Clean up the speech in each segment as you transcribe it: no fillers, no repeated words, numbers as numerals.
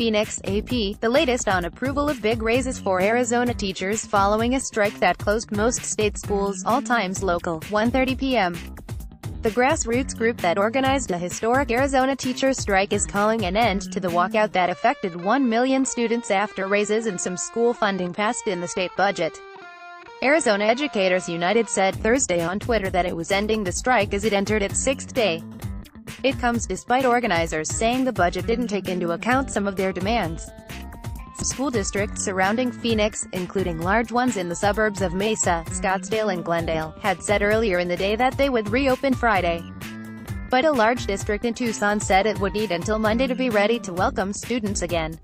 Phoenix, AP, the latest on approval of big raises for Arizona teachers following a strike that closed most state schools, all times local, 1:30 p.m. The grassroots group that organized a historic Arizona teacher strike is calling an end to the walkout that affected 1 million students after raises and some school funding passed in the state budget. Arizona Educators United said Thursday on Twitter that it was ending the strike as it entered its sixth day. It comes despite organizers saying the budget didn't take into account some of their demands. School districts surrounding Phoenix, including large ones in the suburbs of Mesa, Scottsdale and Glendale, had said earlier in the day that they would reopen Friday. But a large district in Tucson said it would need until Monday to be ready to welcome students again.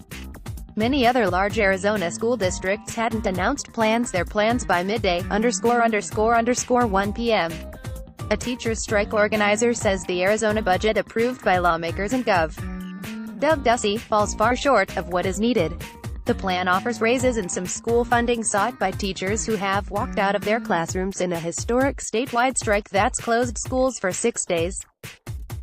Many other large Arizona school districts hadn't announced their plans by midday, ___1 p.m. A teachers' strike organizer says the Arizona budget approved by lawmakers and Gov. Doug Ducey falls far short of what is needed. The plan offers raises and some school funding sought by teachers who have walked out of their classrooms in a historic statewide strike that's closed schools for 6 days.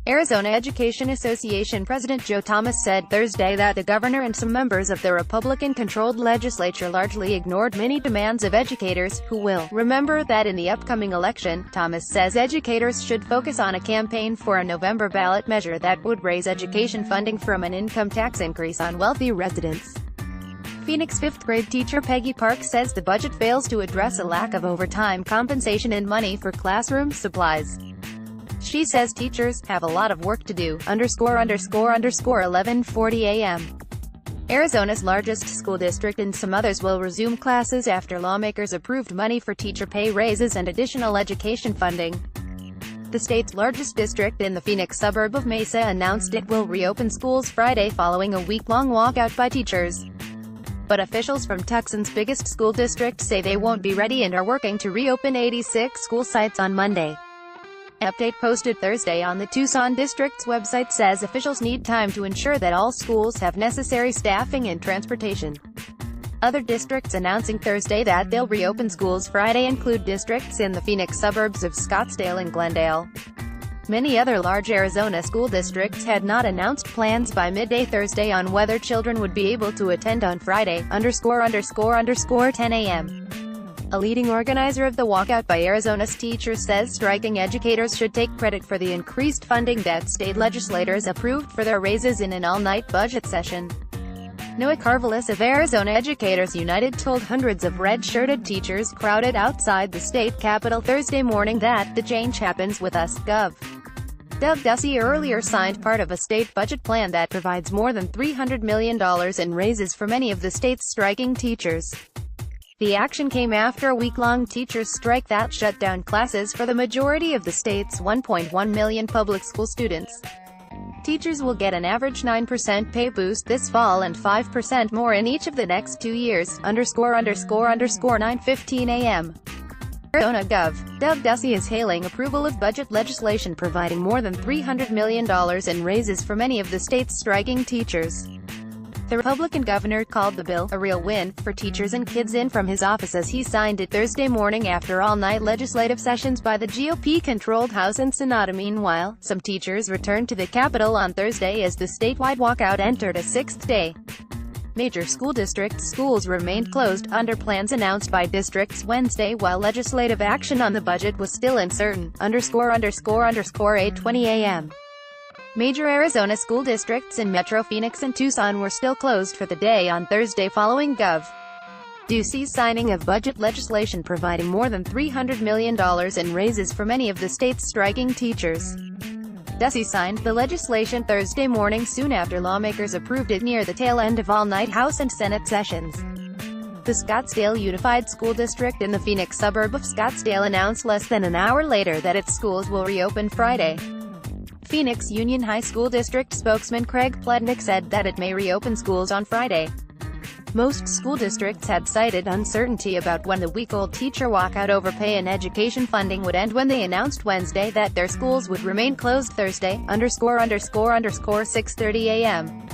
Arizona Education Association President Joe Thomas said Thursday that the governor and some members of the Republican-controlled legislature largely ignored many demands of educators, who will remember that in the upcoming election. Thomas says educators should focus on a campaign for a November ballot measure that would raise education funding from an income tax increase on wealthy residents. Phoenix fifth-grade teacher Peggy Park says the budget fails to address a lack of overtime compensation and money for classroom supplies. She says teachers have a lot of work to do, __11:40 a.m. Arizona's largest school district and some others will resume classes after lawmakers approved money for teacher pay raises and additional education funding. The state's largest district in the Phoenix suburb of Mesa announced it will reopen schools Friday following a week-long walkout by teachers. But officials from Tucson's biggest school district say they won't be ready and are working to reopen 86 school sites on Monday. An update posted Thursday on the Tucson district's website says officials need time to ensure that all schools have necessary staffing and transportation. Other districts announcing Thursday that they'll reopen schools Friday include districts in the Phoenix suburbs of Scottsdale and Glendale. Many other large Arizona school districts had not announced plans by midday Thursday on whether children would be able to attend on Friday, __10 a.m. A leading organizer of the walkout by Arizona's teachers says striking educators should take credit for the increased funding that state legislators approved for their raises in an all-night budget session. Noah Carvelis of Arizona Educators United told hundreds of red-shirted teachers crowded outside the state capitol Thursday morning that the change happens with us, Gov. Doug Ducey earlier signed part of a state budget plan that provides more than $300 million in raises for many of the state's striking teachers. The action came after a week-long teachers' strike that shut down classes for the majority of the state's 1.1 million public school students. Teachers will get an average 9% pay boost this fall and 5% more in each of the next 2 years, __9:15 a.m. Arizona Gov. Doug Ducey is hailing approval of budget legislation providing more than $300 million in raises for many of the state's striking teachers. The Republican governor called the bill a real win for teachers and kids in from his office as he signed it Thursday morning after all-night legislative sessions by the GOP-controlled House and Senate. Meanwhile, some teachers returned to the Capitol on Thursday as the statewide walkout entered a sixth day. Major school districts' schools remained closed, under plans announced by districts Wednesday while legislative action on the budget was still uncertain, __8:20 a.m. Major Arizona school districts in Metro Phoenix and Tucson were still closed for the day on Thursday following Gov. Ducey's signing of budget legislation providing more than $300 million in raises for many of the state's striking teachers. Ducey signed the legislation Thursday morning soon after lawmakers approved it near the tail end of all-night House and Senate sessions. The Scottsdale Unified School District in the Phoenix suburb of Scottsdale announced less than an hour later that its schools will reopen Friday. Phoenix Union High School District spokesman Craig Plednick said that it may reopen schools on Friday. Most school districts had cited uncertainty about when the week-old teacher walkout over pay and education funding would end when they announced Wednesday that their schools would remain closed Thursday, __6:30 a.m.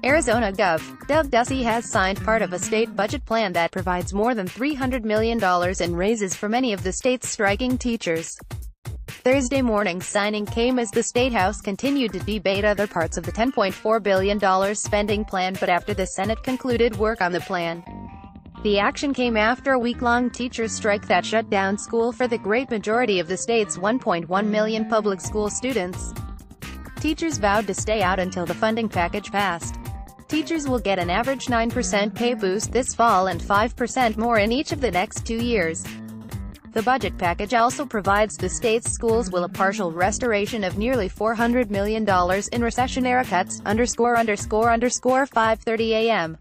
Arizona Gov. Doug Ducey has signed part of a state budget plan that provides more than $300 million in raises for many of the state's striking teachers. Thursday morning's signing came as the State House continued to debate other parts of the $10.4 billion spending plan, but after the Senate concluded work on the plan. The action came after a week-long teachers' strike that shut down school for the great majority of the state's 1.1 million public school students. Teachers vowed to stay out until the funding package passed. Teachers will get an average 9% pay boost this fall and 5% more in each of the next 2 years. The budget package also provides the state's schools with a partial restoration of nearly $400 million in recession-era cuts, ____5:30 a.m.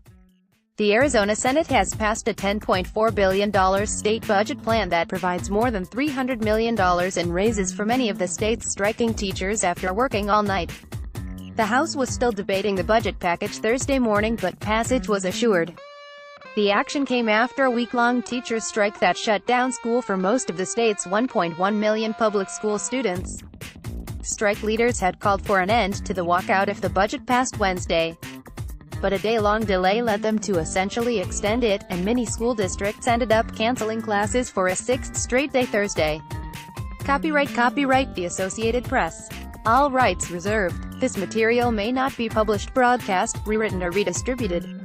The Arizona Senate has passed a $10.4 billion state budget plan that provides more than $300 million in raises for many of the state's striking teachers after working all night. The House was still debating the budget package Thursday morning, but passage was assured. The action came after a week-long teachers' strike that shut down school for most of the state's 1.1 million public school students. Strike leaders had called for an end to the walkout if the budget passed Wednesday. But a day-long delay led them to essentially extend it, and many school districts ended up canceling classes for a sixth straight day Thursday. Copyright The Associated Press. All rights reserved. This material may not be published, broadcast, rewritten or redistributed.